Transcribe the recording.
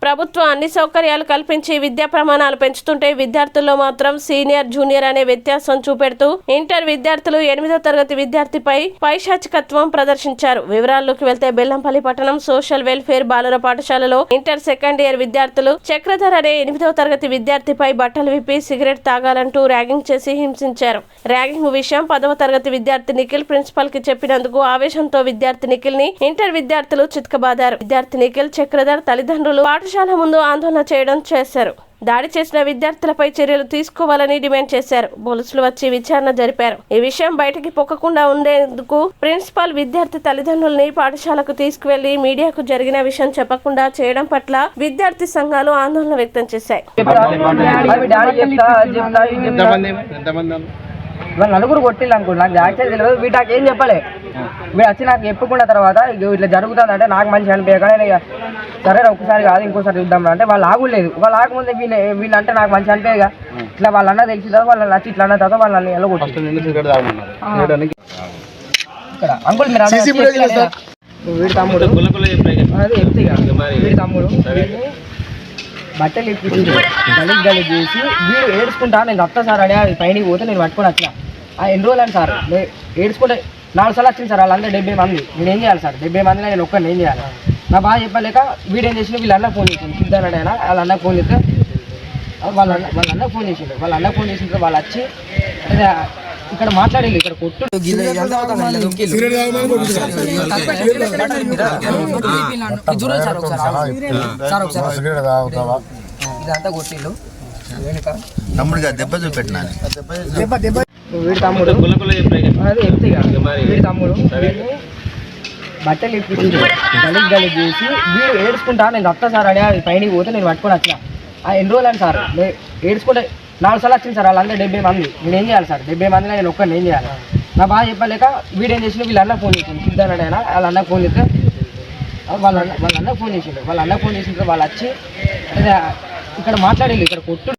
ప్రభుత్వం అన్ని సౌకర్యాలు కల్పించి విద్యా ప్రమాణాలు పెంచుతుంటే విద్యార్థుల్లో మాత్రం సీనియర్ జూనియర్ అనే వ్యత్యాసం చూపెడుతూ ఇంటర్ విద్యార్థులు 8వ తరగతి విద్యార్థిపై పైశాచికత్వం ప్రదర్శించారు. వివరాల్లోకి వెళ్తే బెల్లంపల్లి పట్టణం సోషల్ వెల్ఫేర్ బాలుర పాఠశాలలో ఇంటర్ సెకండ్ ఇయర్ విద్యార్థులు చక్రధర్ అనే 8వ తరగతి విద్యార్థిపై బట్టలు విప్పి సిగరెట్ తాగాలంటూ ర్యాగింగ్ చేసి హింసించారు. ర్యాగింగ్ విషయం 10వ తరగతి విద్యార్థి నిఖిల్ ప్రిన్సిపల్ కి చెప్పినందుకు ఆవేశంతో విద్యార్థి నిఖిల్ ని ఇంటర్ విద్యార్థులు చితకబాదారు. విద్యార్థి నిఖిల్ చక్రధర్ తల్లిదండ్రులు పాఠశాల ముందు ఆందోళన చేయడం చేశారు. దాడి చేసిన విద్యార్థులపై చర్యలు తీసుకోవాలని డిమాండ్ చేశారు. పోలీసులు వచ్చి విచారణ జరిపారు. ఈ విషయం బయటికి పొక్కకుండా ఉండేందుకు ప్రిన్సిపల్ విద్యార్థి తల్లిదండ్రులని పాఠశాలకు తీసుకువెళ్లి మీడియాకు జరిగిన విషయం చెప్పకుండా చేయడం పట్ల విద్యార్థి సంఘాలు ఆందోళన వ్యక్తం చేశాయి. నలుగురు కొట్టిల్లు అనుకో, నాకు యాక్చువల్ తెలియదు. వీటికి ఏం చెప్పలే. వీడు వచ్చి నాకు చెప్పుకున్న తర్వాత ఇట్లా జరుగుతుంది అంటే నాకు మంచి అనిపించగానే సరే ఒకసారి కాదు ఇంకోసారి చూద్దాం అంటే వాళ్ళు ఆగులేదు. వాళ్ళు ఆగముందే వీళ్ళు అంటే నాకు మంచి అనిపించగా ఇట్లా వాళ్ళన్నా తెలిసిన తర్వాత వాళ్ళని వచ్చి ఇట్లా అన్న తర్వాత వాళ్ళని ఎలా కొట్టి ఇక్కడ అంకుల్ మీరు వీడి తమ్ముడు అదే వీడి తమ్ముడు బట్టలు ఇప్పించి గలీజ్ చేసి వీడు ఏడ్చుకుంటా నేను వస్తా సార్ అడే పైనకి పోతే నేను పట్టుకొని వచ్చిన ఎన్ని రోజులు అని సార్ ఏడ్చుకుంటే 4 సార్లు వచ్చింది సార్. వాళ్ళందరూ 70 మంది. నేను ఏం చేయాలి సార్? 70 మందిలో నేను ఒక్కరిని ఏం చేయాలి? నా బాగా చెప్పలేక వీడేం చేసిన వీళ్ళ అన్నకు ఫోన్ చేసిండు. సిద్ధారాడు అయినా వాళ్ళ అన్నకు ఫోన్ చేస్తే వాళ్ళ అన్నకు ఫోన్ చేసిండు. వాళ్ళ అన్నకు ఫోన్ చేసిన వాళ్ళు వచ్చి ఇక్కడ మాట్లాడేది ఇక్కడ కొట్టు ఇదంతా కొట్టిళ్ళు. వీడి తమ్ముడు అదే వీడి తమ్ముడు బట్టలు ఇప్పించి గలీజ్ చేసి వీడు ఏడ్చుకుంటా నేను వస్తా సార్ అడే పైనకి పోతే నేను పట్టుకొని వచ్చిన ఎన్ని రోజులు అని సార్ ఏడ్చుకుంటే 4 సార్లు వచ్చింది సార్. వాళ్ళందరూ 70 మంది. నేను ఏం చేయాలి సార్? 70 మందిలో నేను ఒక్కరిని ఏం చేయాలి? నా బాగా చెప్పలేక వీడేం చేసిన వీళ్ళ అన్నకు ఫోన్ చేసిండు. సిద్ధారాడు అయినా వాళ్ళ అన్నకు ఫోన్ చేస్తే వాళ్ళ అన్నకు ఫోన్ చేసిండు. వాళ్ళ అన్నకు ఫోన్ చేసిన వాళ్ళు వచ్చి ఇక్కడ మాట్లాడేది ఇక్కడ కొట్టు